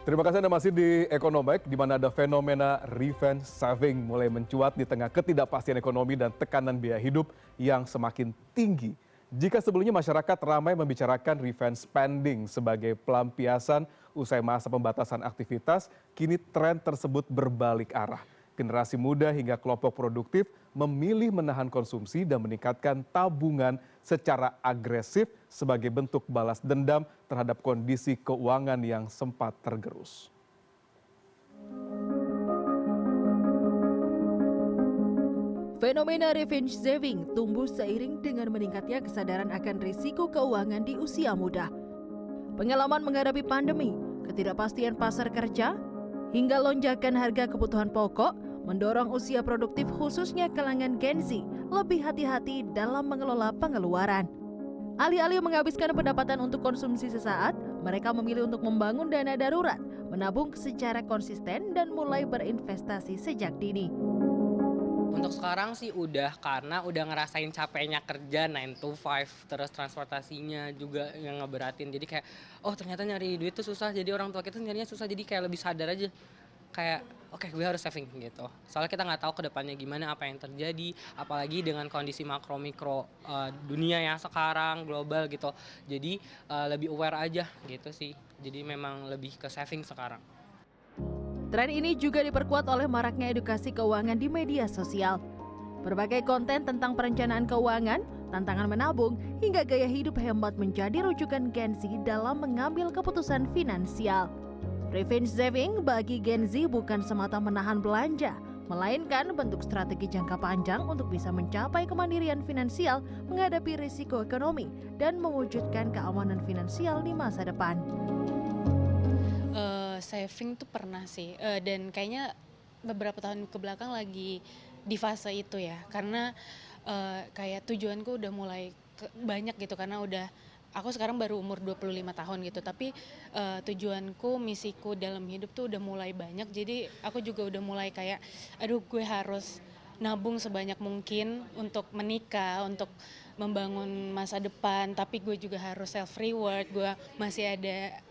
Terima kasih Anda masih di Ekonomek, di mana ada fenomena revenge saving mulai mencuat di tengah ketidakpastian ekonomi dan tekanan biaya hidup yang semakin tinggi. Jika sebelumnya masyarakat ramai membicarakan revenge spending sebagai pelampiasan usai masa pembatasan aktivitas, kini tren tersebut berbalik arah. Generasi muda hingga kelompok produktif memilih menahan konsumsi dan meningkatkan tabungan secara agresif sebagai bentuk balas dendam terhadap kondisi keuangan yang sempat tergerus. Fenomena revenge saving tumbuh seiring dengan meningkatnya kesadaran akan risiko keuangan di usia muda. Pengalaman menghadapi pandemi, ketidakpastian pasar kerja, hingga lonjakan harga kebutuhan pokok mendorong usia produktif khususnya kalangan Gen Z lebih hati-hati dalam mengelola pengeluaran. Alih-alih menghabiskan pendapatan untuk konsumsi sesaat, mereka memilih untuk membangun dana darurat, menabung secara konsisten dan mulai berinvestasi sejak dini. Untuk sekarang sih udah, karena udah ngerasain capeknya kerja 9 to 5, terus transportasinya juga yang ngeberatin. Jadi kayak, oh ternyata nyari duit tuh susah, jadi orang tua kita nyarinya susah, jadi kayak lebih sadar aja. Kayak, oke, gue harus saving gitu. Soalnya kita nggak tahu ke depannya gimana, apa yang terjadi, apalagi dengan kondisi makro-mikro dunia yang sekarang, global gitu. Jadi lebih aware aja gitu sih. Jadi memang lebih ke saving sekarang. Tren ini juga diperkuat oleh maraknya edukasi keuangan di media sosial. Berbagai konten tentang perencanaan keuangan, tantangan menabung, hingga gaya hidup hemat menjadi rujukan Gen Z dalam mengambil keputusan finansial. Revenge saving bagi Gen Z bukan semata menahan belanja, melainkan bentuk strategi jangka panjang untuk bisa mencapai kemandirian finansial, menghadapi risiko ekonomi, dan mewujudkan keamanan finansial di masa depan. Saving tuh pernah sih, dan kayaknya beberapa tahun kebelakang lagi di fase itu ya, karena kayak tujuanku udah mulai banyak gitu, karena aku sekarang baru umur 25 tahun gitu, tapi tujuanku, misiku dalam hidup tuh udah mulai banyak, jadi aku juga udah mulai kayak, aduh gue harus nabung sebanyak mungkin untuk menikah, untuk membangun masa depan, tapi gue juga harus self reward, gue masih ada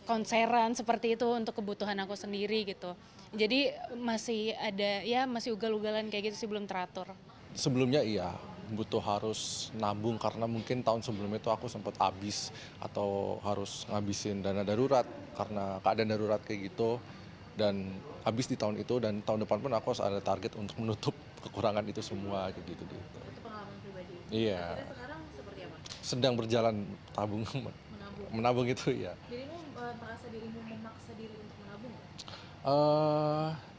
konseran seperti itu untuk kebutuhan aku sendiri gitu. Jadi masih ada ya masih ugal-ugalan kayak gitu sih, belum teratur. Sebelumnya iya, butuh harus nabung karena mungkin tahun sebelumnya itu aku sempat habis atau harus ngabisin dana darurat karena keadaan darurat kayak gitu, dan habis di tahun itu, dan tahun depan pun aku harus ada target untuk menutup kekurangan itu semua kayak gitu. Itu pengalaman pribadi. Iya. Sekarang seperti apa? Sedang berjalan tabung menabung itu ya. Dirimu merasa dirimu memaksa diri untuk menabung?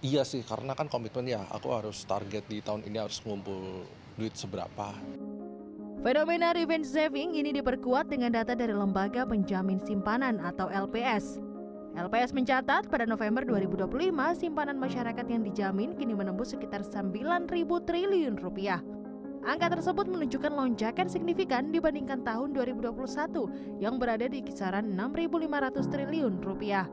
Iya sih, karena kan komitmen ya, aku harus target di tahun ini harus ngumpul duit seberapa. Fenomena revenge saving ini diperkuat dengan data dari Lembaga Penjamin Simpanan atau LPS. LPS mencatat pada November 2025 simpanan masyarakat yang dijamin kini menembus sekitar 9.000 triliun rupiah. Angka tersebut menunjukkan lonjakan signifikan dibandingkan tahun 2021 yang berada di kisaran 6.500 triliun rupiah.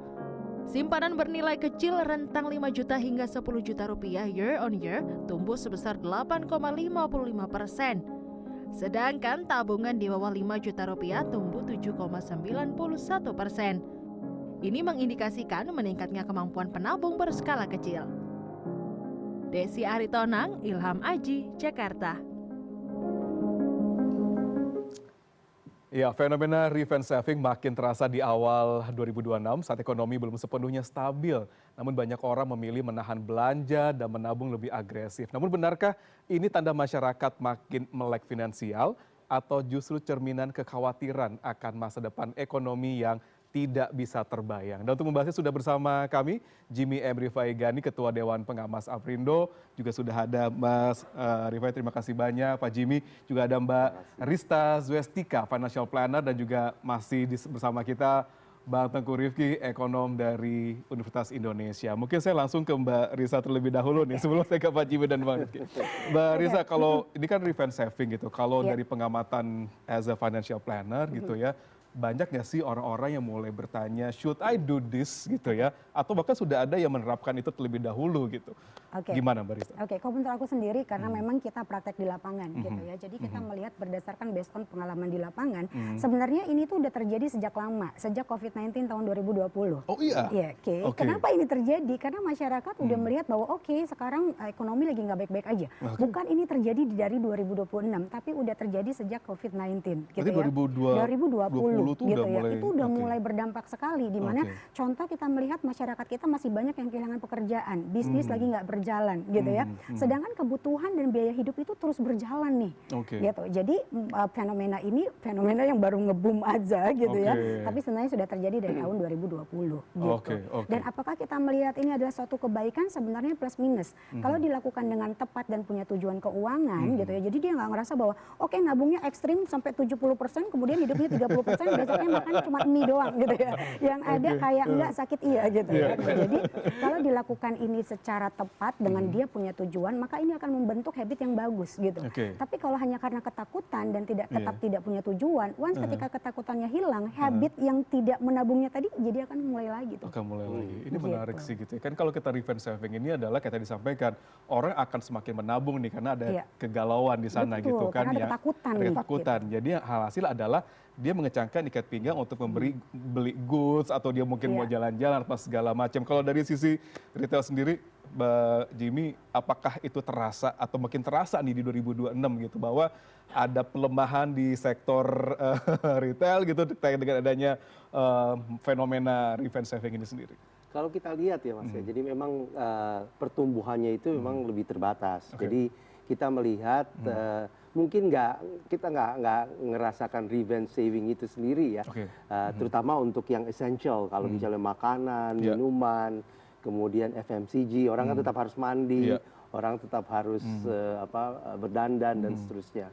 Simpanan bernilai kecil rentang 5 juta hingga 10 juta rupiah year on year tumbuh sebesar 8,55%. Sedangkan tabungan di bawah 5 juta rupiah tumbuh 7,91%. Ini mengindikasikan meningkatnya kemampuan penabung berskala kecil. Desi Aritonang, Ilham Aji, Jakarta. Ya, fenomena revenge saving makin terasa di awal 2026 saat ekonomi belum sepenuhnya stabil. Namun banyak orang memilih menahan belanja dan menabung lebih agresif. Namun benarkah ini tanda masyarakat makin melek finansial atau justru cerminan kekhawatiran akan masa depan ekonomi yang tidak bisa terbayang? Dan untuk membahasnya sudah bersama kami Jimmy M. Rifai Gani, Ketua Dewan Pengawas Aprindo. Juga sudah ada Mas Rifai, terima kasih banyak Pak Jimmy. Juga ada Mbak Rista Zwestika, Financial Planner, dan juga masih bersama kita Bang Tengku Rifki, ekonom dari Universitas Indonesia. Mungkin saya langsung ke Mbak Risa terlebih dahulu nih, sebelum saya ke Pak Jimmy dan Bang Rifki. Mbak Risa, kalau ini kan revenge saving gitu, kalau dari pengamatan as a financial planner gitu ya, banyak nggak sih orang-orang yang mulai bertanya, should I do this gitu ya? Atau bahkan sudah ada yang menerapkan itu terlebih dahulu gitu. Oke. Gimana Mbak Rista? Oke, kalau menurut aku sendiri karena memang kita praktek di lapangan gitu ya. Jadi kita melihat berdasarkan based on pengalaman di lapangan, sebenarnya ini tuh udah terjadi sejak lama, sejak COVID-19 tahun 2020. Oh iya? Iya, oke. Kenapa ini terjadi? Karena masyarakat udah melihat bahwa oke, sekarang ekonomi lagi nggak baik-baik aja. Bukan ini terjadi dari 2026, tapi udah terjadi sejak COVID-19 gitu Berarti ya. 2020 tuh gitu udah ya. mulai, Itu udah mulai berdampak sekali di mana contoh kita melihat masyarakat kita masih banyak yang kehilangan pekerjaan, bisnis lagi nggak berjalan gitu ya. Sedangkan kebutuhan dan biaya hidup itu terus berjalan nih. Gitu. Jadi fenomena ini fenomena yang baru ngebum aja gitu ya. Tapi sebenarnya sudah terjadi dari tahun 2020 gitu. Dan apakah kita melihat ini adalah suatu kebaikan? Sebenarnya plus minus. Kalau dilakukan dengan tepat dan punya tujuan keuangan gitu ya. Jadi dia nggak ngerasa bahwa oke, nabungnya ekstrim sampai 70%, kemudian hidupnya 30%, besoknya makan cuma mie doang gitu ya. Yang ada kayak enggak sakit iya gitu ya. Jadi kalau dilakukan ini secara tepat dengan dia punya tujuan, maka ini akan membentuk habit yang bagus gitu. Tapi kalau hanya karena ketakutan dan tetap tidak punya tujuan, once ketika ketakutannya hilang, habit yang tidak menabungnya tadi jadi akan mulai lagi tuh. Akan mulai lagi. Ini menarik sih gitu ya. Kan kalau kita revenge saving ini adalah kayak tadi disampaikan, orang akan semakin menabung nih karena ada kegalauan di sana. Betul, gitu kan. Karena ada ketakutan. Ada ketakutan. Gitu. Jadi hal hasil adalah dia mengecangkan ikat pinggang untuk beli goods atau dia mungkin mau jalan-jalan atau segala macam. Kalau dari sisi retail sendiri, Mbak Jimmy, apakah itu terasa atau makin terasa nih di 2026 gitu bahwa ada pelemahan di sektor retail gitu dengan adanya fenomena revenge saving ini sendiri? Kalau kita lihat ya Mas ya, jadi memang pertumbuhannya itu memang lebih terbatas. Jadi kita melihat mungkin kita nggak ngerasakan revenge saving itu sendiri ya, terutama untuk yang essential. Kalau misalnya makanan, minuman, kemudian FMCG, orang kan tetap harus mandi, orang tetap harus berdandan dan seterusnya.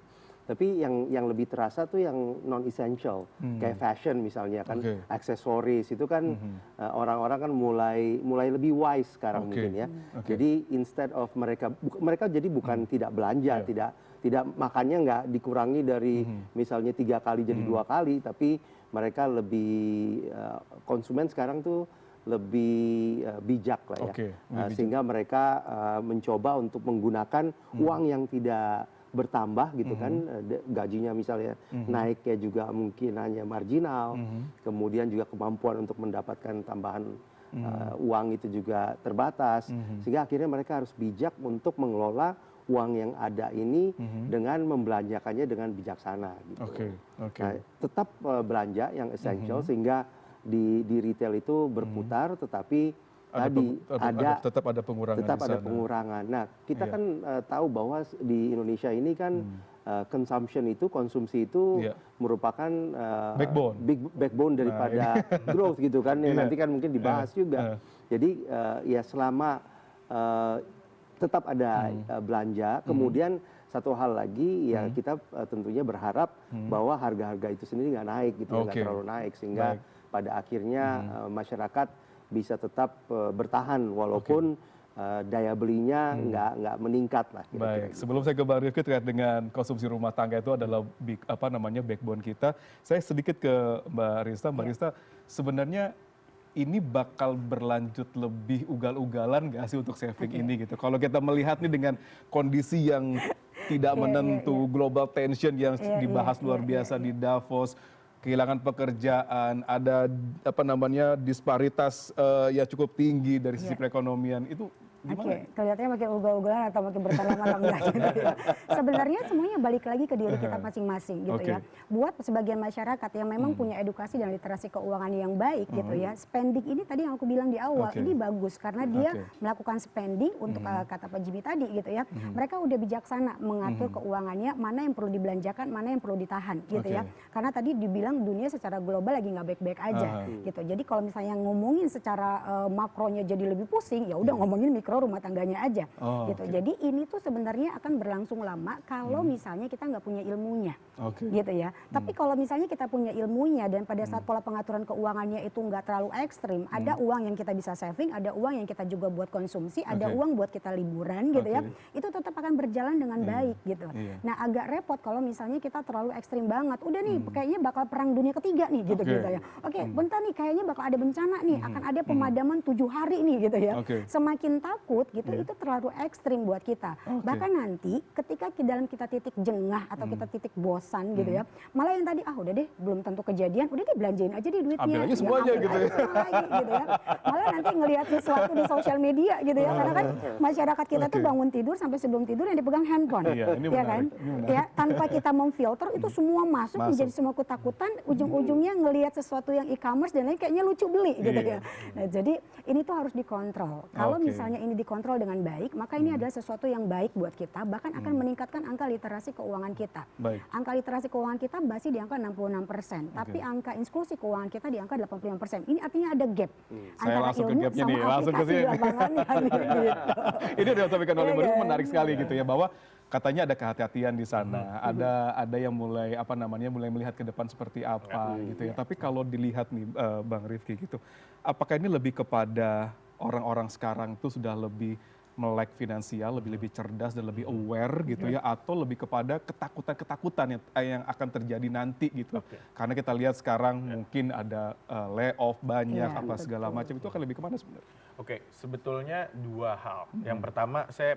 Tapi yang lebih terasa tuh yang non essential, kayak fashion misalnya kan, aksesoris itu kan orang-orang kan mulai lebih wise sekarang mungkin ya. Jadi instead of mereka jadi bukan tidak belanja, tidak makannya nggak dikurangi dari misalnya 3 kali jadi 2 kali, tapi mereka lebih konsumen sekarang tuh lebih bijak lah ya, sehingga mereka mencoba untuk menggunakan uang yang tidak bertambah gitu kan, gajinya misalnya naiknya juga mungkin hanya marginal, kemudian juga kemampuan untuk mendapatkan tambahan uang itu juga terbatas, sehingga akhirnya mereka harus bijak untuk mengelola uang yang ada ini dengan membelanjakannya dengan bijaksana gitu. Nah, tetap belanja yang essential sehingga di retail itu berputar, tetapi tetap ada pengurangan. Tetap ada pengurangan. Nah, kita kan tahu bahwa di Indonesia ini kan konsumsi itu merupakan backbone daripada growth gitu kan. Nanti kan mungkin dibahas juga. Jadi ya selama tetap ada belanja, kemudian satu hal lagi ya kita tentunya berharap bahwa harga-harga itu sendiri nggak naik gitu, nggak terlalu naik, sehingga pada akhirnya masyarakat bisa tetap bertahan walaupun daya belinya nggak meningkat lah. Baik, sebelum saya ke Mbak Rifki terkait dengan konsumsi rumah tangga itu adalah backbone kita. Saya sedikit ke Mbak Rista. Mbak Rista, sebenarnya ini bakal berlanjut lebih ugal-ugalan nggak sih untuk saving ini gitu? Kalau kita melihat nih dengan kondisi yang tidak menentu, global tension yang dibahas luar biasa di Davos, kehilangan pekerjaan, ada disparitas yang cukup tinggi dari sisi perekonomian, itu gimana? Kelihatannya makin ugal-ugalan atau makin bertambah-tambah gitu ya. Sebenarnya semuanya balik lagi ke diri kita masing-masing gitu ya. Buat sebagian masyarakat yang memang punya edukasi dan literasi keuangan yang baik gitu ya, spending ini tadi yang aku bilang di awal, ini bagus karena dia melakukan spending untuk kata Pak Jimmy tadi gitu ya. Mereka udah bijaksana mengatur keuangannya, mana yang perlu dibelanjakan, mana yang perlu ditahan gitu ya. Karena tadi dibilang dunia secara global lagi nggak baik-baik aja gitu. Jadi kalau misalnya ngomongin secara makronya jadi lebih pusing, ya udah ngomongin mikro mikro rumah tangganya aja gitu. Jadi ini tuh sebenarnya akan berlangsung lama kalau misalnya kita nggak punya ilmunya gitu ya. Tapi kalau misalnya kita punya ilmunya dan pada saat pola pengaturan keuangannya itu nggak terlalu ekstrim, ada uang yang kita bisa saving, ada uang yang kita juga buat konsumsi, ada uang buat kita liburan gitu ya, itu tetap akan berjalan dengan baik gitu. Nah agak repot kalau misalnya kita terlalu ekstrim banget, udah nih kayaknya bakal perang dunia ketiga nih gitu ya. Oke, bentar nih kayaknya bakal ada bencana nih, akan ada pemadaman 7 hari nih gitu ya. Semakin takut gitu itu terlalu ekstrim buat kita. Bahkan nanti ketika dalam kita titik jengah atau kita titik bosan gitu ya, malah yang tadi udah deh belum tentu kejadian, udah deh belanjain aja deh duitnya. Ambil aja semuanya gitu ya. Gitu ya. Malah nanti ngelihat sesuatu di sosial media gitu ya, karena kan masyarakat kita tuh bangun tidur sampai sebelum tidur yang dipegang handphone, ya kan? Ya, tanpa kita memfilter itu semua masuk menjadi semua ketakutan, ujung-ujungnya ngelihat sesuatu yang e-commerce dan lain kayaknya lucu beli gitu ya. Nah, jadi ini tuh harus dikontrol. Kalau misalnya ini dikontrol dengan baik, maka ini adalah sesuatu yang baik buat kita, bahkan akan meningkatkan angka literasi keuangan kita. Angka literasi keuangan kita masih di angka 66%, tapi angka inklusi keuangan kita di angka 85%. Ini artinya ada gap antara ilmu sama aplikasi di lapangannya. Gitu. Ini udah disampaikan oleh Mbak Rifki, menarik sekali gitu ya, bahwa katanya ada kehati-hatian di sana, ada yang mulai mulai melihat ke depan seperti apa gitu ya. Tapi kalau dilihat nih Bang Rifki gitu, apakah ini lebih kepada orang-orang sekarang itu sudah lebih melek finansial, lebih cerdas dan lebih aware gitu ya, atau lebih kepada ketakutan yang akan terjadi nanti gitu. Karena kita lihat sekarang mungkin ada layoff banyak segala macam, itu akan lebih kemana sebenarnya? Oke, sebetulnya dua hal. Yang pertama saya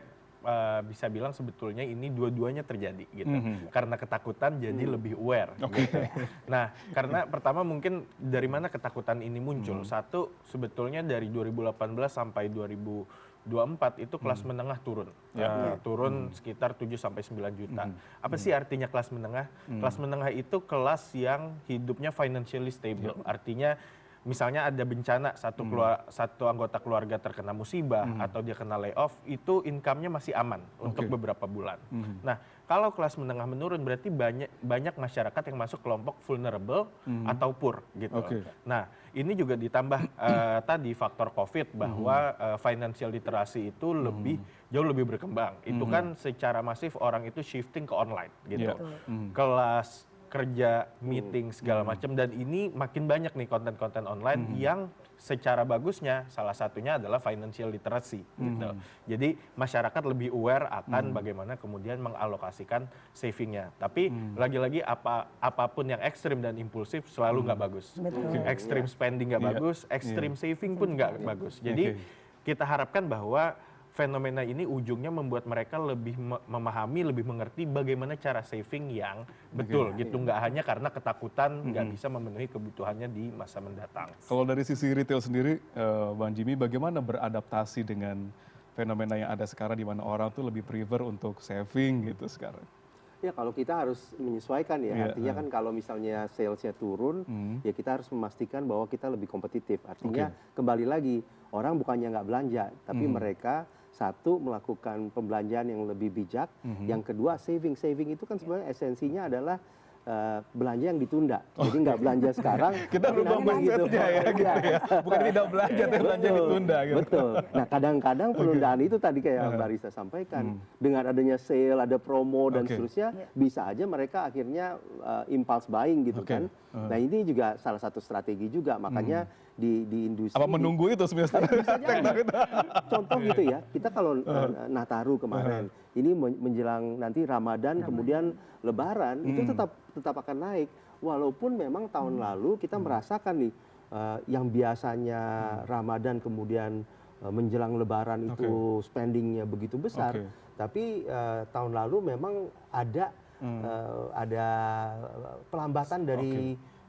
bisa bilang sebetulnya ini dua-duanya terjadi gitu. Karena ketakutan jadi lebih aware gitu. Nah, karena pertama mungkin dari mana ketakutan ini muncul? Satu, sebetulnya dari 2018 sampai 2024 itu kelas menengah turun. Turun sekitar 7 sampai 9 juta. Apa sih artinya kelas menengah? Kelas menengah itu kelas yang hidupnya financially stable. Artinya misalnya ada bencana, satu anggota keluarga terkena musibah atau dia kena layoff, itu income-nya masih aman untuk beberapa bulan. Nah, kalau kelas menengah menurun berarti banyak masyarakat yang masuk kelompok vulnerable atau poor gitu. Nah, ini juga ditambah tadi faktor COVID bahwa financial literacy itu jauh lebih berkembang. Itu kan secara masif orang itu shifting ke online gitu. Kelas kerja, meeting, segala macam, dan ini makin banyak nih konten-konten online yang secara bagusnya salah satunya adalah financial literacy gitu. Jadi masyarakat lebih aware akan bagaimana kemudian mengalokasikan savingnya. Tapi lagi-lagi apapun yang ekstrim dan impulsif selalu nggak bagus. Ekstrim spending nggak bagus, ekstrim saving pun nggak bagus. Jadi kita harapkan bahwa fenomena ini ujungnya membuat mereka lebih memahami, lebih mengerti bagaimana cara saving yang betul gitu. Nggak hanya karena ketakutan nggak bisa memenuhi kebutuhannya di masa mendatang. Kalau dari sisi retail sendiri, Bang Jimmy, bagaimana beradaptasi dengan fenomena yang ada sekarang di mana orang tuh lebih prefer untuk saving gitu sekarang? Ya kalau kita harus menyesuaikan ya, artinya kan kalau misalnya salesnya turun, ya kita harus memastikan bahwa kita lebih kompetitif. Artinya kembali lagi, orang bukannya nggak belanja, tapi mereka satu melakukan pembelanjaan yang lebih bijak, yang kedua saving itu kan sebenarnya esensinya adalah belanja yang ditunda, jadi nggak belanja sekarang. Kita rubah mindsetnya ya, gitu ya. Bukan tidak belanja, tapi belanja ditunda. Gitu. Betul. Nah kadang-kadang penundaan itu tadi kayak Mbak Risa sampaikan, dengan adanya sale, ada promo dan seterusnya, bisa aja mereka akhirnya impulse buying gitu kan. Nah ini juga salah satu strategi juga, makanya di industri. Apa menunggu itu sebenarnya? Contoh gitu ya, kita kalau Nataru kemarin, ini menjelang nanti Ramadan, kemudian Lebaran, itu tetap akan naik. Walaupun memang tahun lalu kita merasakan nih, yang biasanya Ramadan kemudian menjelang Lebaran itu spendingnya begitu besar, tapi tahun lalu memang ada pelambatan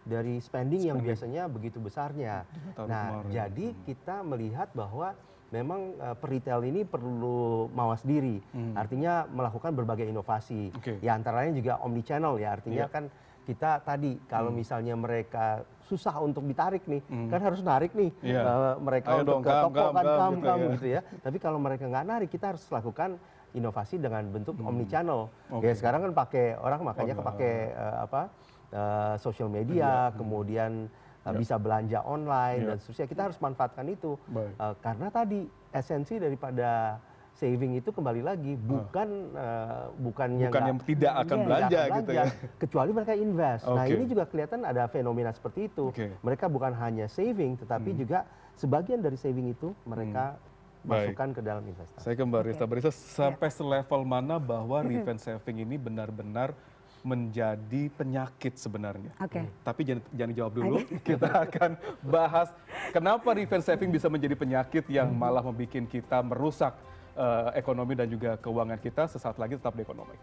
dari spending yang biasanya begitu besarnya. Nah, jadi kita melihat bahwa memang peritel ini perlu mawas diri, artinya melakukan berbagai inovasi. Ya antara lain juga omnichannel ya, artinya kan kita tadi kalau misalnya mereka susah untuk ditarik nih, kan harus narik nih mereka untuk ke toko kan gitu ya. Tapi kalau mereka nggak narik, kita harus lakukan inovasi dengan bentuk omnichannel. Ya sekarang kan pakai orang makanya kepake social media, kemudian bisa belanja online dan seterusnya. Kita harus manfaatkan itu. Karena tadi esensi daripada saving itu kembali lagi bukan yang tidak akan belanja gitu ya. Kecuali mereka invest. Nah, ini juga kelihatan ada fenomena seperti itu. Mereka bukan hanya saving tetapi juga sebagian dari saving itu mereka masukkan ke dalam investasi. Saya ke Mbak Rista. Mbak Rista, sampai selevel mana bahwa revenge saving ini benar-benar menjadi penyakit sebenarnya? Tapi jangan dijawab dulu. Kita akan bahas kenapa revenge saving bisa menjadi penyakit yang malah membuat kita merusak ekonomi dan juga keuangan kita. Sesaat lagi tetap di Ekonomi.